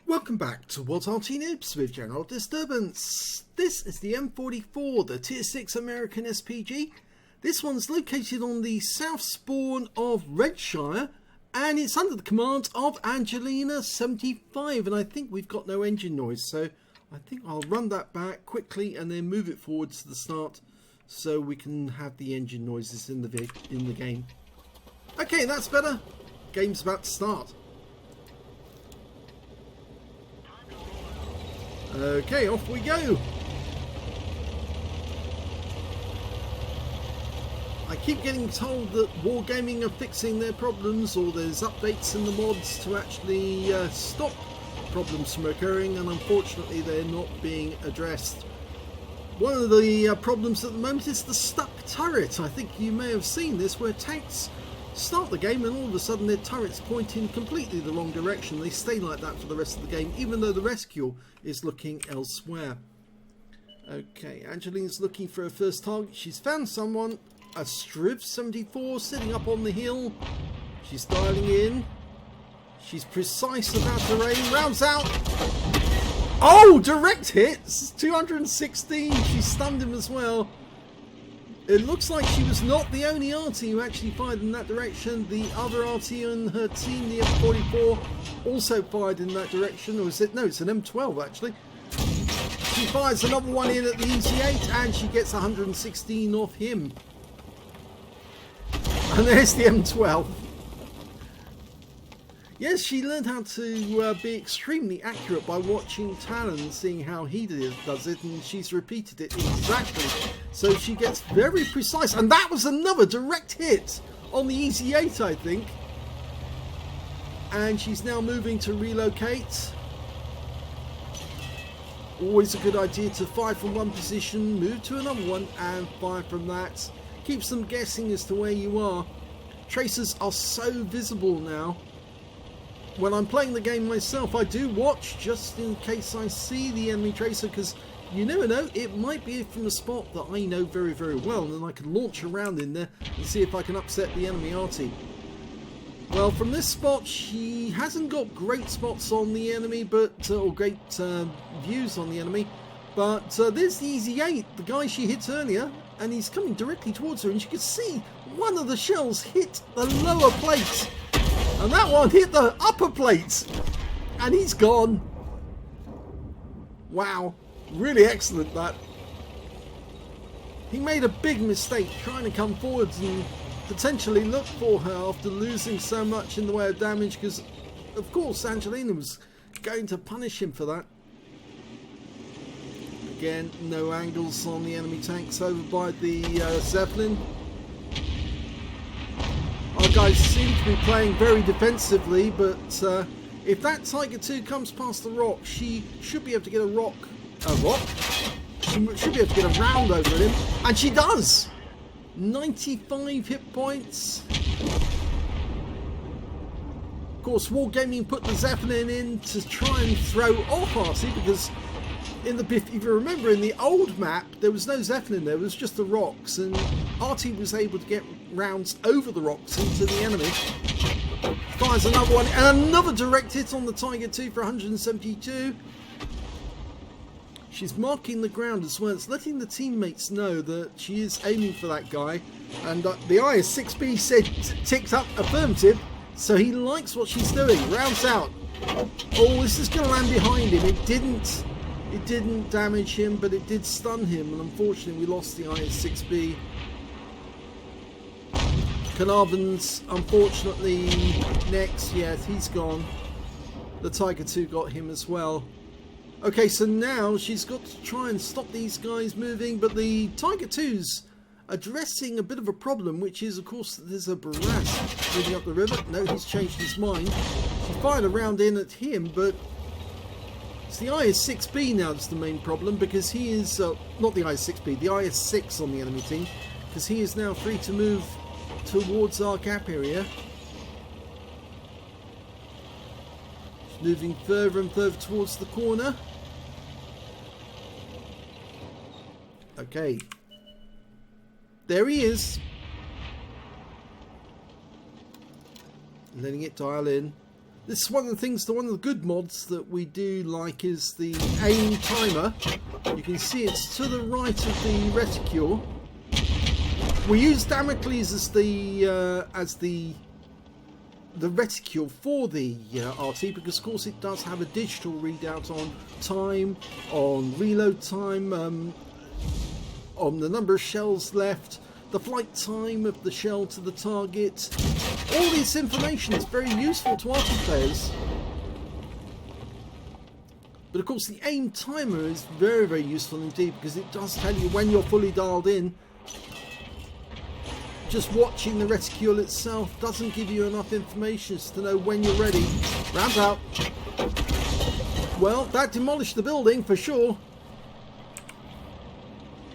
Welcome back to What's Arty Noobs with General Disturbance. This is the M44, the Tier 6 American SPG. This one's located on the south spawn of Redshire, and it's under the command of Angelina75, and I think we've got no engine noise, so I think I'll run that back quickly and then move it forward to the start so we can have the engine noises in the game. Okay, that's better. Game's about to start. Okay, off we go. I keep getting told that Wargaming are fixing their problems, or there's updates in the mods to actually stop problems from occurring, and unfortunately they're not being addressed. One of the problems at the moment is the stuck turret. I think you may have seen this, where tanks start the game and all of a sudden their turrets point in completely the wrong direction. They stay like that for the rest of the game, even though the rescue is looking elsewhere. Okay, Angelina's looking for her first target. She's found someone, a Striv74 sitting up on the hill. She's dialing in. She's precise about her aim. Rounds out. Oh, direct hits. 216. She stunned him as well. It looks like she was not the only Arty who actually fired in that direction. The other Arty on her team, the M44, also fired in that direction. Or is it? No, it's an M12 actually. She fires another one in at the EC8 and she gets 116 off him. And there's the M12. Yes, she learned how to be extremely accurate by watching Talon and seeing how he does it, and she's repeated it exactly. So she gets very precise, and that was another direct hit on the EC8, I think. And she's now moving to relocate. Always a good idea to fire from one position, move to another one, and fire from that. Keeps them guessing as to where you are. Tracers are so visible now. When I'm playing the game myself, I do watch just in case I see the enemy tracer, because you never know, it might be from a spot that I know very, very well, and then I can launch around in there and see if I can upset the enemy Arty. Well, from this spot, she hasn't got great spots on the enemy, but or great views on the enemy, but there's the EZ8, the guy she hit earlier, and he's coming directly towards her, and you can see one of the shells hit the lower plate. And that one hit the upper plate. And he's gone. Wow. Really excellent, that. He made a big mistake trying to come forwards and potentially look for her after losing so much in the way of damage, because, of course, Angelina was going to punish him for that. Again, no angles on the enemy tanks over by the Zeppelin. Our guys seem to be playing very defensively, but if that Tiger 2 comes past the rock, she should be able to get She should be able to get a round over at him, and she does! 95 hit points. Of course, Wargaming put the Zeppelin in to try and throw off Arty, because if you remember, in the old map there was no Zeppelin there, it was just the rocks, and Arty was able to get rounds over the rocks into the enemy. Fires another one, and another direct hit on the Tiger 2 for 172. She's marking the ground as well. It's letting the teammates know that she is aiming for that guy, and the IS-6B said ticked up affirmative, so he likes what she's doing. Rounds out. Oh, this is going to land behind him. It didn't damage him, but it did stun him, and unfortunately we lost the IS-6B. Carnarvon's unfortunately next. Yes, he's gone. The Tiger 2 got him as well. Okay, so now she's got to try and stop these guys moving, but the Tiger 2's addressing a bit of a problem, which is, of course, there's a Barras moving up the river. No, he's changed his mind. She fired a round in at him, but it's the IS-6B now that's the main problem, because he is, not the IS-6B, the IS-6 on the enemy team, because he is now free to move towards our gap area. She's moving further and further towards the corner. Okay. There he is. Letting it dial in. This is one of the things, one of the good mods that we do like is the aim timer. You can see it's to the right of the reticule. We use Damocles as the reticule for the Arty, because of course it does have a digital readout on time, on reload time, on the number of shells left, the flight time of the shell to the target. All this information is very useful to Arty players. But of course the aim timer is very, very useful indeed, because it does tell you when you're fully dialed in. Just watching the reticule itself doesn't give you enough information to know when you're ready. Round out. Well, that demolished the building for sure.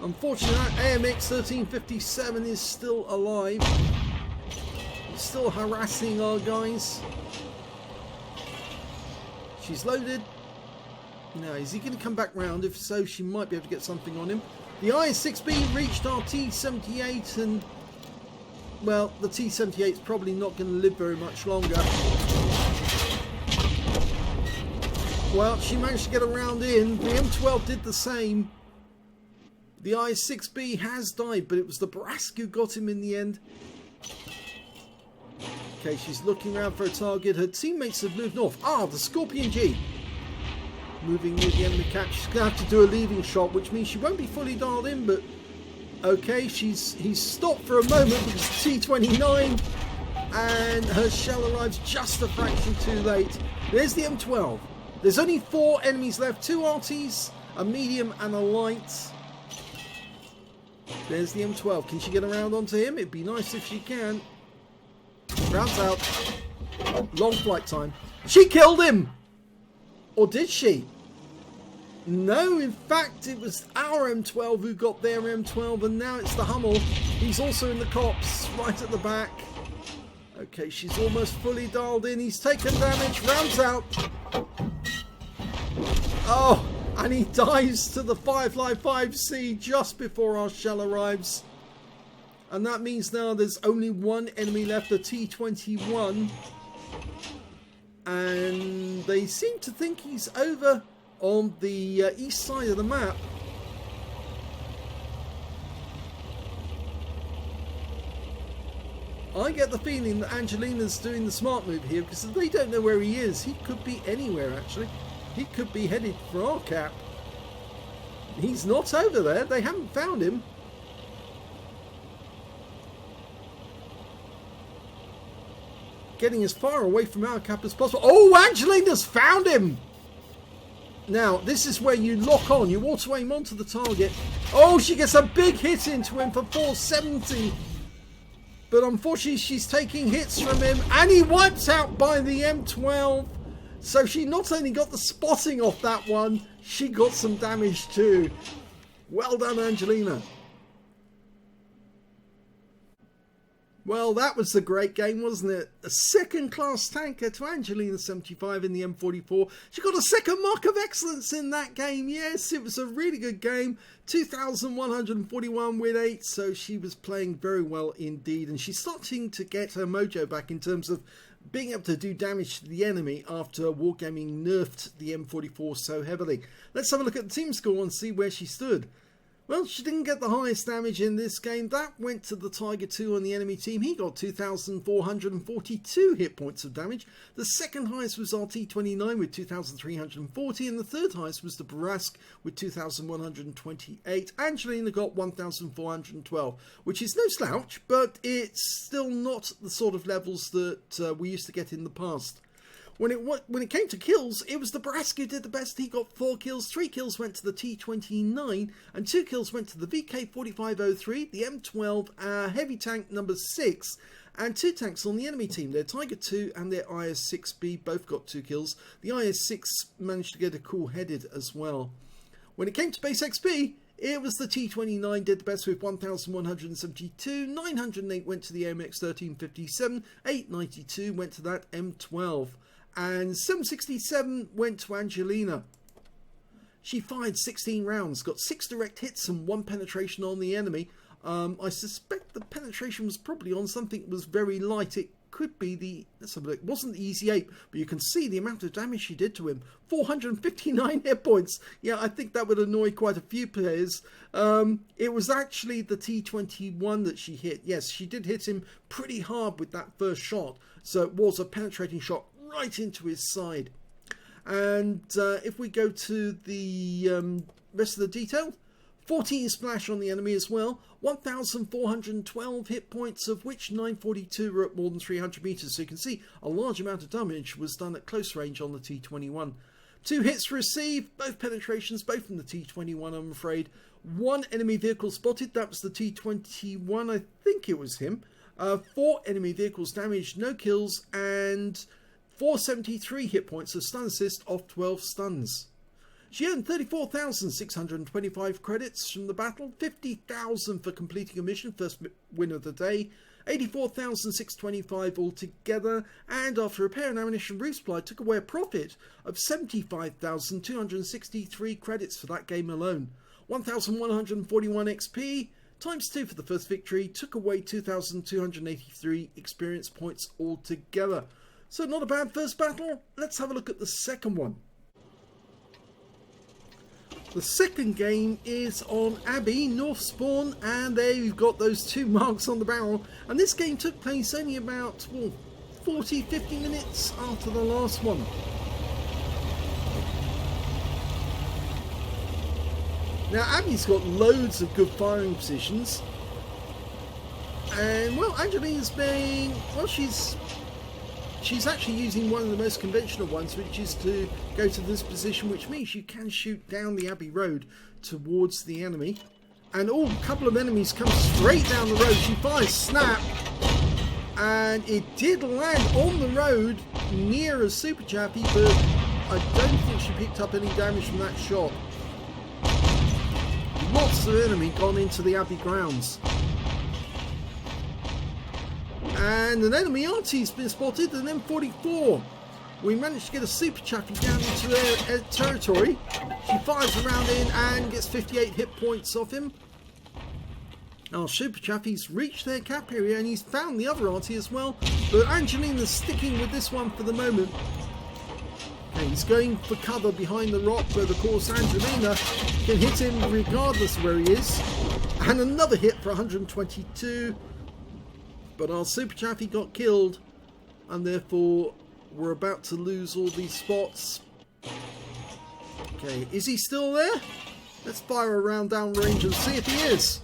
Unfortunately, AMX 1357 is still alive. He's still harassing our guys. She's loaded. Now, is he going to come back round? If so, she might be able to get something on him. The IS-6B reached our T-78 and... well, the T-78 is probably not going to live very much longer. Well, she managed to get around in. The M12 did the same. The IS-6B has died, but it was the Brask who got him in the end. Okay, she's looking around for a target. Her teammates have moved north. Ah, the Scorpion G. Moving near the enemy catch. She's going to have to do a leading shot, which means she won't be fully dialed in, but... okay, he's stopped for a moment because T-29 and her shell arrives just a fraction too late. There's the M12. There's only 4 enemies left, 2 Arties, a medium and a light. There's the M12. Can she get around onto him? It'd be nice if she can. Rounds out. Long flight time. She killed him! Or did she? No, in fact, it was our M12 who got their M12, and now it's the Hummel. He's also in the cops, right at the back. Okay, she's almost fully dialed in. He's taken damage, rounds out. Oh, and he dives to the Firefly 5C just before our shell arrives. And that means now there's only one enemy left, the T-21. And they seem to think he's over on the east side of the map. I get the feeling that Angelina's doing the smart move here, because they don't know where he is. He could be anywhere, actually. He could be headed for our cap. He's not over there. They haven't found him. Getting as far away from our cap as possible. Oh, Angelina's found him! Now, this is where you lock on. You auto-aim onto the target. Oh, she gets a big hit into him for 470. But unfortunately, she's taking hits from him. And he wipes out by the M12. So she not only got the spotting off that one, she got some damage too. Well done, Angelina. Well, that was a great game, wasn't it? A second-class tanker to Angelina75 in the M44. She got a second mark of excellence in that game. Yes, it was a really good game. 2,141 win 8, so she was playing very well indeed. And she's starting to get her mojo back in terms of being able to do damage to the enemy after Wargaming nerfed the M44 so heavily. Let's have a look at the team score and see where she stood. Well, she didn't get the highest damage in this game. That went to the Tiger 2 on the enemy team. He got 2,442 hit points of damage. The second highest was our T-29 with 2,340, and the third highest was the Brask with 2,128. Angelina got 1,412, which is no slouch, but it's still not the sort of levels that we used to get in the past. When it came to kills, it was the Brask who did the best. He got 4 kills. 3 kills went to the T-29, and 2 kills went to the VK-4503, the M12 heavy tank number 6, and 2 tanks on the enemy team. Their Tiger 2 and their IS-6B both got 2 kills. The IS-6 managed to get a cool headed as well. When it came to base XP, it was the T-29 did the best with 1,172, 908 went to the AMX 1357, 892 went to that M12. And 767 went to Angelina. She fired 16 rounds, got 6 direct hits and 1 penetration on the enemy. I suspect the penetration was probably on something that was very light. It could be the, let's have a look, it wasn't the Easy 8, but you can see the amount of damage she did to him. 459 hit points. Yeah, I think that would annoy quite a few players. It was actually the T21 that she hit. Yes, she did hit him pretty hard with that first shot. So it was a penetrating shot right into his side. And if we go to the rest of the detail, 14 splash on the enemy as well, 1,412 hit points, of which 942 were at more than 300 meters. So you can see a large amount of damage was done at close range on the T21. 2 hits received, both penetrations, both from the T21, I'm afraid. 1 enemy vehicle spotted, that was the T21, I think it was him. 4 enemy vehicles damaged, no kills, and 473 hit points of stun assist off 12 stuns. She earned 34,625 credits from the battle, 50,000 for completing a mission, first win of the day, 84,625 altogether, and after repair and ammunition resupply took away a profit of 75,263 credits for that game alone. 1,141 XP, times 2 for the first victory, took away 2,283 experience points altogether. So not a bad first battle. Let's have a look at the second one. The second game is on Abbey, North Spawn, and there you've got those 2 marks on the barrel. And this game took place only about 40-50 minutes after the last one. Now Abbey's got loads of good firing positions. And well, Angelina's being, well, she's actually using one of the most conventional ones, which is to go to this position, which means you can shoot down the Abbey Road towards the enemy. And a couple of enemies come straight down the road. She fires snap, and it did land on the road near a Super Chappy, but I don't think she picked up any damage from that shot. Lots of enemy gone into the Abbey grounds. And an enemy Arty's been spotted, an M44. We managed to get a Super Chappy down into their territory. She fires around in and gets 58 hit points off him. Our Super Chappy's reached their cap area and he's found the other Arty as well. But Angelina's sticking with this one for the moment. Okay, he's going for cover behind the rock, but of course Angelina can hit him regardless of where he is. And another hit for 122. But our Super Chappy got killed, and therefore we're about to lose all these spots. Okay, is he still there? Let's fire a round down range and see if he is.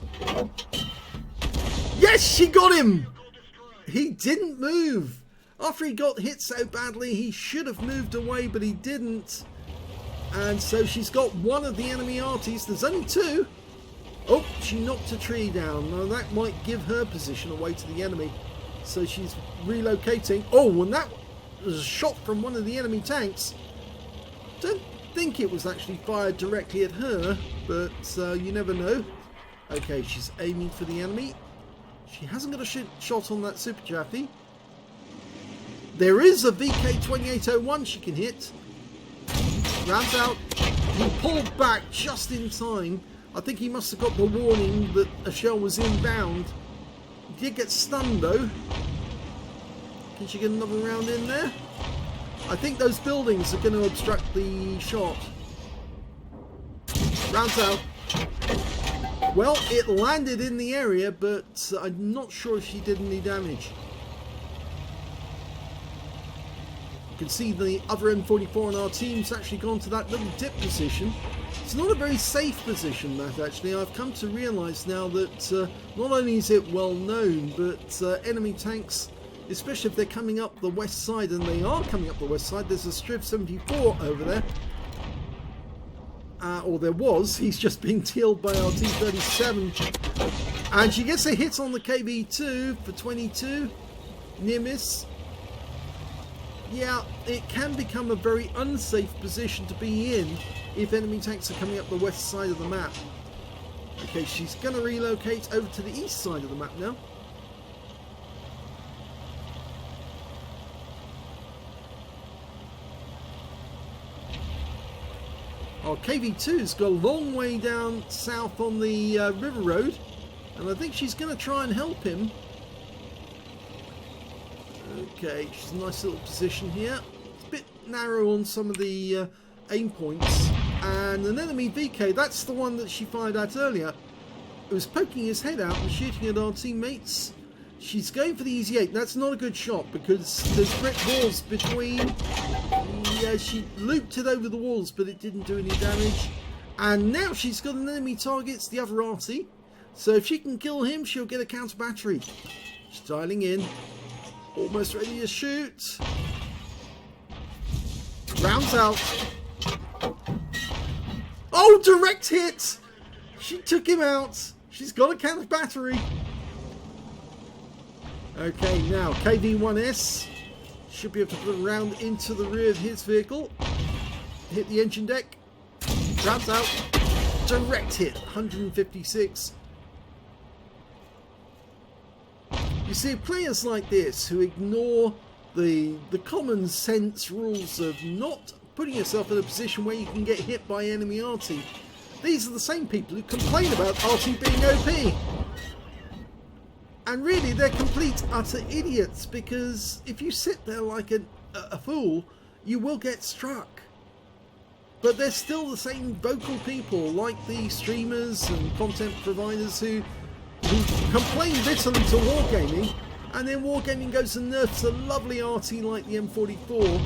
Yes, she got him! He didn't move. After he got hit so badly, he should have moved away, but he didn't. And so she's got one of the enemy Artys. There's only 2. Oh, she knocked a tree down. Now that might give her position away to the enemy. So she's relocating. Oh, and that was a shot from one of the enemy tanks. Don't think it was actually fired directly at her, but you never know. Okay, she's aiming for the enemy. She hasn't got a shot on that Super Chappy. There is a VK2801 she can hit. Rounds out. He pulled back just in time. I think he must have got the warning that a shell was inbound. He did get stunned though. Can she get another round in there? I think those buildings are going to obstruct the shot. Rounds out. Well, it landed in the area, but I'm not sure if she did any damage. You can see the other M44 in our team's actually gone to that little dip position. It's not a very safe position, that actually. I've come to realise now that not only is it well known, but enemy tanks, especially if they're coming up the west side, and they are coming up the west side, there's a Striv 74 over there. Or there was, he's just being killed by our T-37. And she gets a hit on the KB2 for 22. Near miss. Yeah, it can become a very unsafe position to be in if enemy tanks are coming up the west side of the map. Okay, she's going to relocate over to the east side of the map now. Our KV2's got a long way down south on the river road, and I think she's going to try and help him. Okay, she's in a nice little position here. It's a bit narrow on some of the aim points. And an enemy VK, that's the one that she fired at earlier. It was poking his head out and shooting at our teammates. She's going for the easy 8. That's not a good shot because there's brick walls between. Yeah, she looped it over the walls, but it didn't do any damage. And now she's got an enemy target, it's the other Arty. So if she can kill him, she'll get a counter battery. She's dialing in. Almost ready to shoot. Rounds out. Oh, direct hit! She took him out. She's got a counter battery. Okay, now KV-1S should be able to put a round into the rear of his vehicle. Hit the engine deck. Rounds out. Direct hit. 156. You see, players like this who ignore the common sense rules of not putting yourself in a position where you can get hit by enemy Arty. These are the same people who complain about Arty being OP. And really, they're complete utter idiots, because if you sit there like a fool, you will get struck. But they're still the same vocal people, like the streamers and content providers who complain bitterly to Wargaming, and then Wargaming goes and nerfs a lovely Arty like the M44,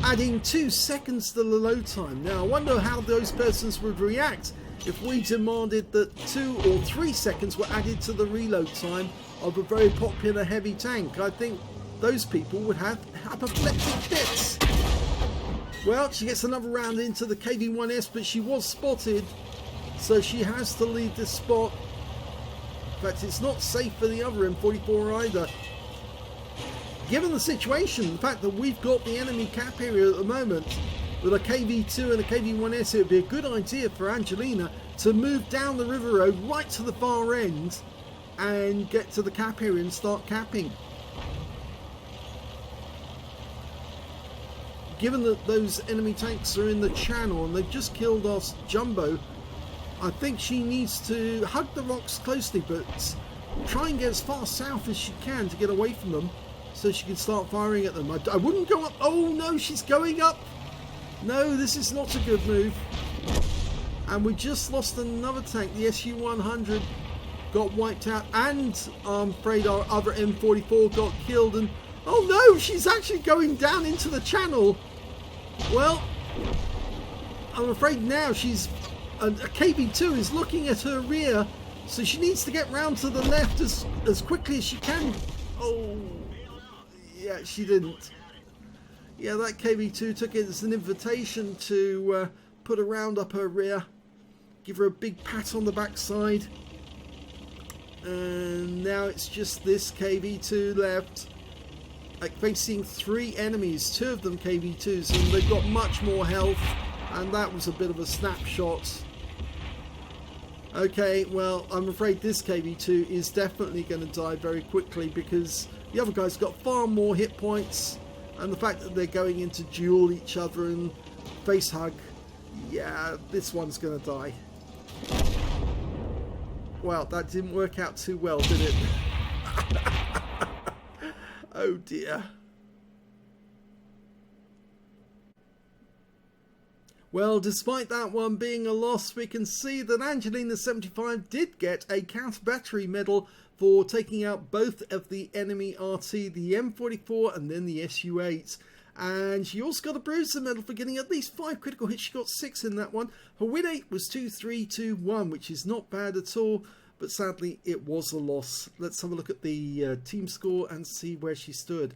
adding 2 seconds to the load time. Now, I wonder how those persons would react if we demanded that 2 or 3 seconds were added to the reload time of a very popular heavy tank. I think those people would have apoplectic fits. Well, she gets another round into the KV-1S, but she was spotted, so she has to leave this spot. In fact, it's not safe for the other M44 either. Given the situation, the fact that we've got the enemy cap area at the moment, with a KV-2 and a KV-1S, it would be a good idea for Angelina to move down the river road right to the far end and get to the cap area and start capping. Given that those enemy tanks are in the channel and they've just killed our Jumbo, I think she needs to hug the rocks closely, but try and get as far south as she can to get away from them, so she can start firing at them. I wouldn't go up. Oh no, she's going up. No, this is not a good move. And we just lost another tank. The SU-100 got wiped out, and I'm afraid our other M44 got killed. And oh no, she's actually going down into the channel. Well, I'm afraid now she's a KV-2 is looking at her rear, so she needs to get round to the left as quickly as she can. Oh, yeah, she didn't. Yeah, that KV-2 took it as an invitation to put a round up her rear, give her a big pat on the backside, and now it's just this KV-2 left, facing 3 enemies, 2 of them KV-2s, and they've got much more health, and that was a bit of a snapshot. Okay, well, I'm afraid this KV-2 is definitely going to die very quickly, because the other guy's got far more hit points, and the fact that they're going into duel each other and face hug, yeah, this one's going to die. Well, that didn't work out too well, did it? Oh dear. Well, despite that one being a loss, we can see that Angelina75 did get a counter battery medal for taking out both of the enemy Arty, the M44 and then the SU-8. And she also got a bruiser medal for getting at least 5 critical hits. She got 6 in that one. Her win rate was 2-3-2-1, which is not bad at all, but sadly it was a loss. Let's have a look at the team score and see where she stood.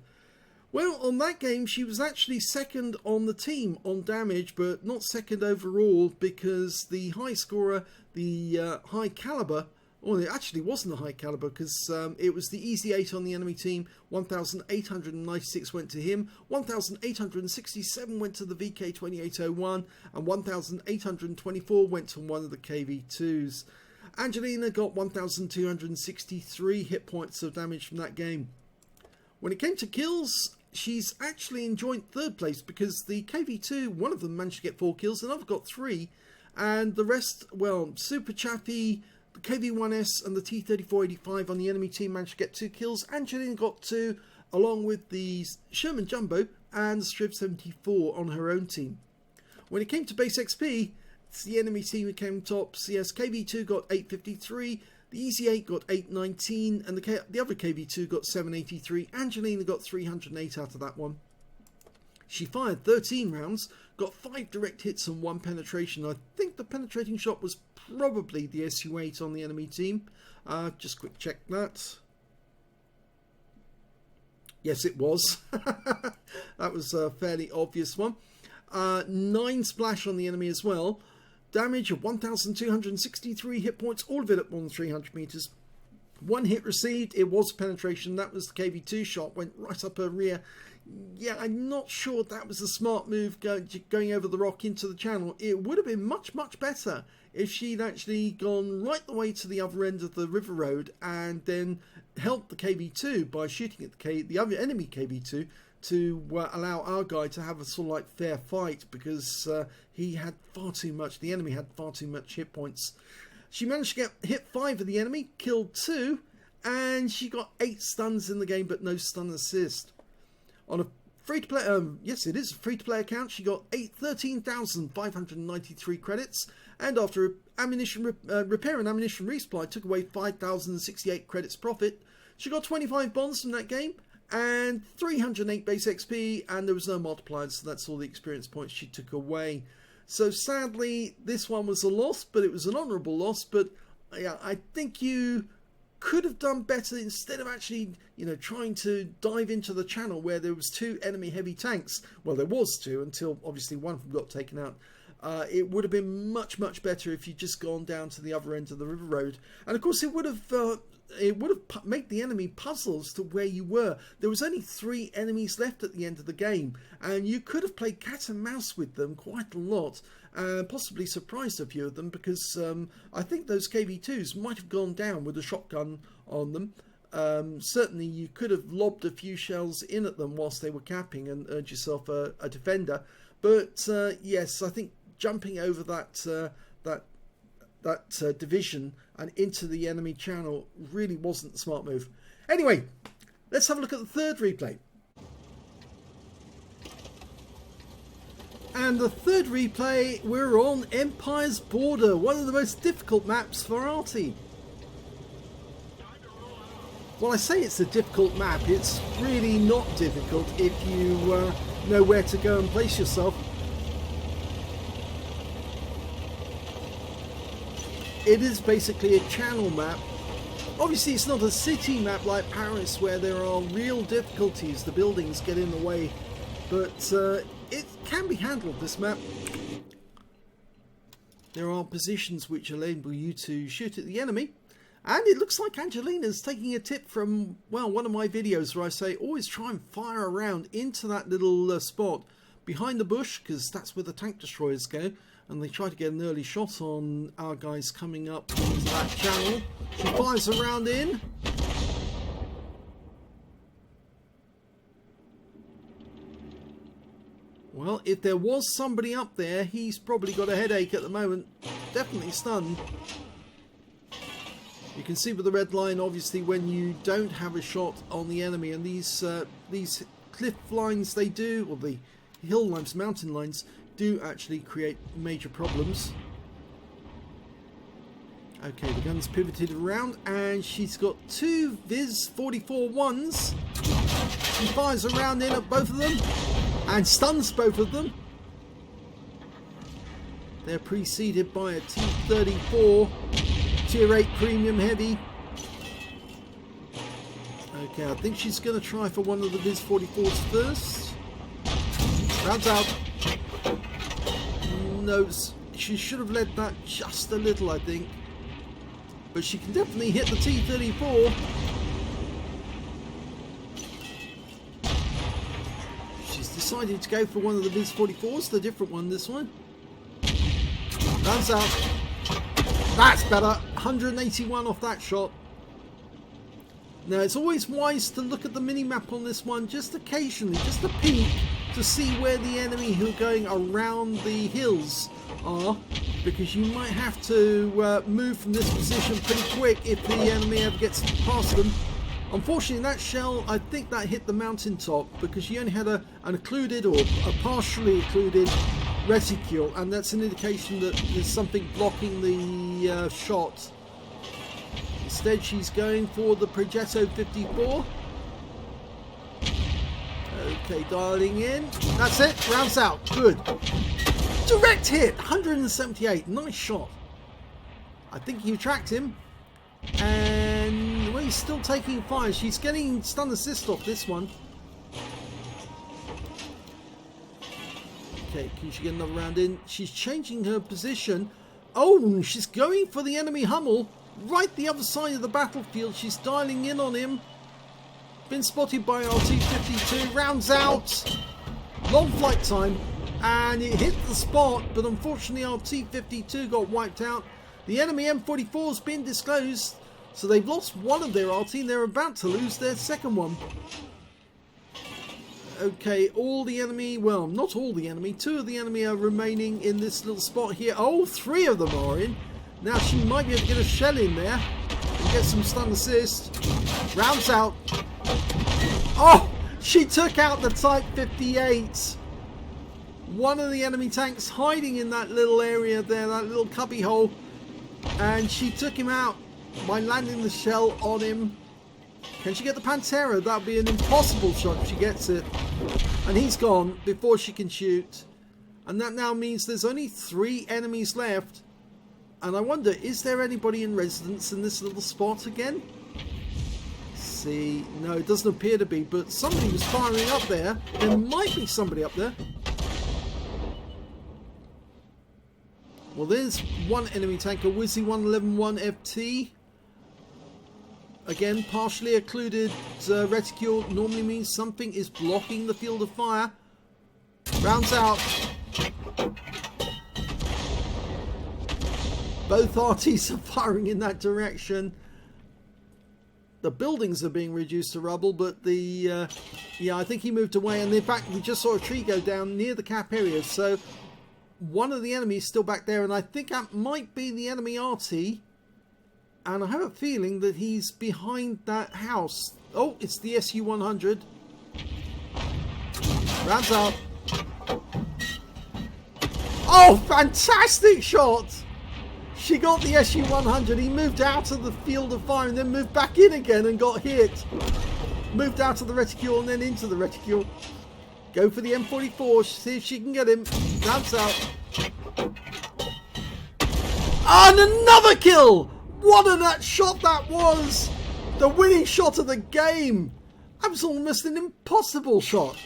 Well, on that game, she was actually second on the team on damage, but not second overall, because the high scorer, the high caliber, well, it actually wasn't a high caliber, because it was the easy 8 on the enemy team. 1,896 went to him, 1,867 went to the VK2801, and 1,824 went to one of the KV2s. Angelina got 1,263 hit points of damage from that game. When it came to kills, she's actually in joint 3rd place, because the KV2, one of them managed to get 4 kills, another got 3, and the rest, well, Super Chaffee, the KV-1S and the T-3485 on the enemy team managed to get 2 kills. Angelina got 2, along with the Sherman Jumbo and Striv 74 on her own team. When it came to base XP, it's the enemy team who came top. CS KB2 got 853, the Easy 8 got 819, and the other KB2 got 783. Angelina got 308 out of that one. She fired 13 rounds, got 5 direct hits and 1 penetration. I think the penetrating shot was probably the SU8 on the enemy team. Just quick check that. Yes, it was. That was a fairly obvious one. 9 splash on the enemy as well. Damage of 1,263 hit points, all of it at more than 300 meters. 1 hit received. It was penetration. That was the KB2 shot. Went right up her rear. Yeah, I'm not sure that was a smart move going over the rock into the channel. It would have been much, much better if she'd actually gone right the way to the other end of the river road and then helped the KB2 by shooting at the other enemy KB2 to allow our guy to have a sort of like fair fight, because he had far too much. The enemy had far too much hit points. She managed to hit 5 of the enemy, killed 2, and she got 8 stuns in the game, but no stun assist. On a free-to-play, yes, it is a free-to-play account, she got 13,593 credits, and after ammunition repair and ammunition resupply took away 5,068 credits profit. She got 25 bonds from that game, and 308 base XP, and there was no multipliers, so that's all the experience points she took away. So sadly, this one was a loss, but it was an honourable loss. But yeah, I think you could have done better instead of actually, trying to dive into the channel where there was 2 enemy heavy tanks. Well, there was 2 until obviously one of them got taken out. It would have been much, much better if you'd just gone down to the other end of the river road. And of course, it would have made the enemy puzzle as to where you were. There was only 3 enemies left at the end of the game, and you could have played cat and mouse with them quite a lot, and possibly surprised a few of them, because I think those KB2s might have gone down with a shotgun on them. Certainly you could have lobbed a few shells in at them whilst they were capping and earned yourself a defender. But yes, I think jumping over that division and into the enemy channel really wasn't the smart move. Anyway, let's have a look at the third replay. And the third replay, we're on Empire's Border, one of the most difficult maps for Arty. Well, I say it's a difficult map, it's really not difficult if you know where to go and place yourself. It is basically a channel map. Obviously it's not a city map like Paris where there are real difficulties, the buildings get in the way, but it can be handled, this map. There are positions which enable you to shoot at the enemy, and it looks like Angelina's taking a tip from, well, one of my videos where I say always try and fire around into that little spot behind the bush, because that's where the tank destroyers go. And they try to get an early shot on our guys coming up into that channel. She fires around in. Well, if there was somebody up there, he's probably got a headache at the moment. Definitely stunned. You can see with the red line, obviously, when you don't have a shot on the enemy. And these cliff lines, they do, or the hill lines, mountain lines, do actually create major problems. Okay, the gun's pivoted around and she's got 2 Viz 44 ones. She fires around in at both of them and stuns both of them. They're preceded by a T34 Tier 8 Premium Heavy. Okay, I think she's going to try for one of the Viz 44s first. Rounds out. No, she should have led that just a little, I think. But she can definitely hit the T34. She's decided to go for one of the Viz 44s, the different one, this one. Runs out. That's better. 181 off that shot. Now, it's always wise to look at the mini-map on this one, just occasionally, just a peek, to see where the enemy who are going around the hills are, because you might have to move from this position pretty quick if the enemy ever gets past them. Unfortunately, that shell, I think that hit the mountaintop because she only had an occluded or a partially occluded reticule, and that's an indication that there's something blocking the shot. Instead, she's going for the Progetto 54. Okay, dialing in. That's it. Rounds out. Good. Direct hit. 178. Nice shot. I think you tracked him. And well, he's still taking fire. She's getting stun assist off this one. Okay, can she get another round in? She's changing her position. Oh, she's going for the enemy Hummel. Right the other side of the battlefield. She's dialing in on him. Been spotted by RT52. Rounds out. Long flight time. And it hit the spot. But unfortunately RT52 got wiped out. The enemy M44 has been disclosed. So they've lost one of their RT and they're about to lose their second one. Okay, all the enemy, well, not all the enemy. 2 of the enemy are remaining in this little spot here. Oh, 3 of them are in. Now she might be able to get a shell in there and get some stun assist. Rounds out. Oh, she took out the Type 58. One of the enemy tanks hiding in that little area there, that little cubby hole. And she took him out by landing the shell on him. Can she get the Pantera? That would be an impossible shot if she gets it. And he's gone before she can shoot. And that now means there's only 3 enemies left. And I wonder, is there anybody in residence in this little spot again? See, no, it doesn't appear to be, but somebody was firing up there. There might be somebody up there. Well, there's one enemy tanker, Wizzy 1111 FT. Again, partially occluded reticule normally means something is blocking the field of fire. Rounds out. Both RTs are firing in that direction. The buildings are being reduced to rubble, but the yeah, I think he moved away, and in fact we just saw a tree go down near the cap area. So one of the enemies still back there, and I think that might be the enemy Arty. And I have a feeling that he's behind that house. Oh, it's the SU-100. Rounds out. Oh, fantastic shot! She got the SU-100. He moved out of the field of fire and then moved back in again and got hit. Moved out of the reticule and then into the reticule. Go for the M44. See if she can get him. Rounds out. And another kill! What a shot that was! The winning shot of the game! That was almost an impossible shot.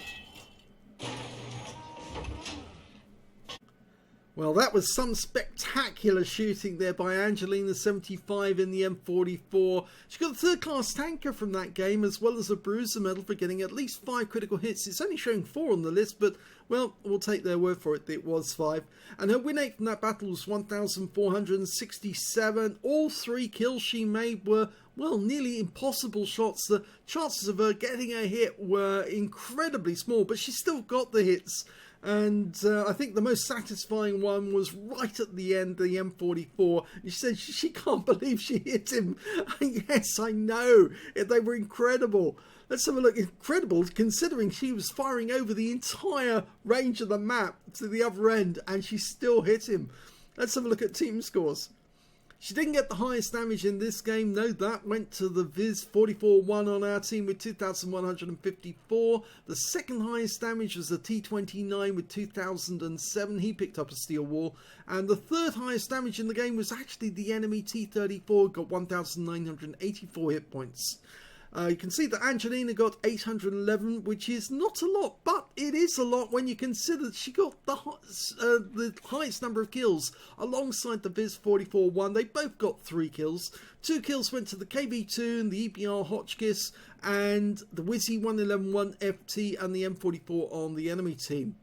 Well, that was some spectacular shooting there by Angelina75 in the M44. She got a 3rd class tanker from that game, as well as a bruiser medal for getting at least 5 critical hits. It's only showing 4 on the list, but well, we'll take their word for it. It was 5. And her win rate from that battle was 1,467. All 3 kills she made were, well, nearly impossible shots. The chances of her getting a hit were incredibly small, but she still got the hits. And I think the most satisfying one was right at the end, the M44. She said she can't believe she hit him. Yes, I know. They were incredible. Let's have a look. Incredible, considering she was firing over the entire range of the map to the other end, and she still hit him. Let's have a look at team scores. She didn't get the highest damage in this game. No, that went to the Viz 44-1 on our team with 2,154. The second highest damage was the T29 with 2,007. He picked up a steel wall. And the third highest damage in the game was actually the enemy T34, got 1,984 hit points. You can see that Angelina got 811, which is not a lot, but it is a lot when you consider that she got the highest number of kills alongside the Viz 44-1. They both got 3 kills. 2 kills went to the KV2 and the EBR Hotchkiss, and the Wizzy 1111 FT and the M44 on the enemy team.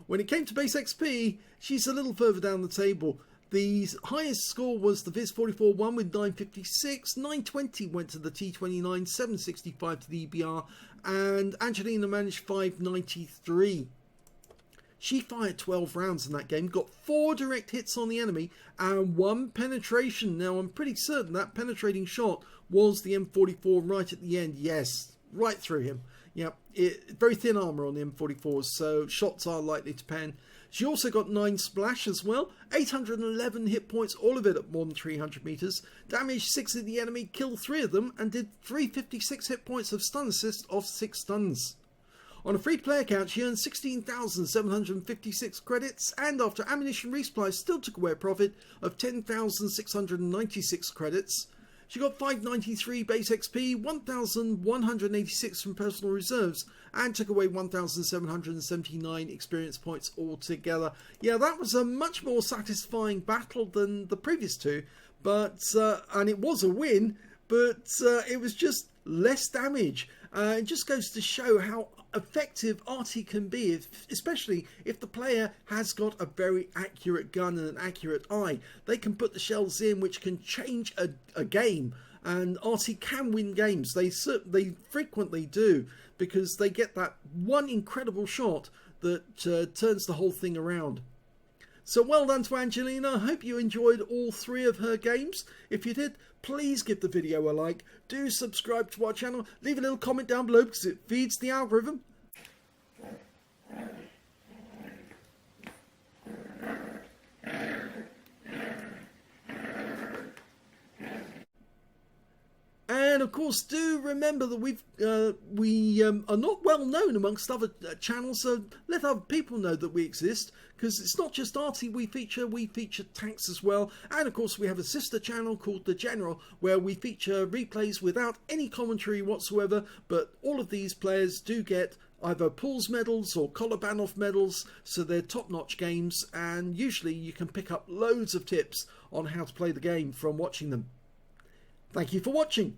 When it came to base XP, she's a little further down the table. The highest score was the Viz 44-1 with 956, 920 went to the T29, 765 to the EBR, and Angelina managed 593. She fired 12 rounds in that game, got 4 direct hits on the enemy and 1 penetration. Now I'm pretty certain that penetrating shot was the M44 right at the end. Yes, right through him. Yeah, very thin armour on the M44s, so shots are likely to pan. She also got 9 splash as well, 811 hit points, all of it at more than 300 metres, damaged 6 of the enemy, killed 3 of them, and did 356 hit points of stun assist off 6 stuns. On a free play account, she earned 16,756 credits, and after ammunition resupply, still took away a profit of 10,696 credits. She got 593 base XP, 1,186 from personal reserves, and took away 1,779 experience points altogether. Yeah, that was a much more satisfying battle than the previous two, but and it was a win, but it was just less damage. It just goes to show how effective Arty can be, especially if the player has got a very accurate gun and an accurate eye. They can put the shells in which can change a game, and Arty can win games. They frequently do, because they get that one incredible shot that turns the whole thing around. So well done to Angelina. I hope you enjoyed all 3 of her games. If you did, please give the video a like. Do subscribe to our channel. Leave a little comment down below because it feeds the algorithm. And of course, do remember that we are not well known amongst other channels, so let other people know that we exist, because it's not just Arty we feature tanks as well. And of course, we have a sister channel called The General, where we feature replays without any commentary whatsoever, but all of these players do get either pools medals or collar ban-off medals, so they're top-notch games, and usually you can pick up loads of tips on how to play the game from watching them. Thank you for watching.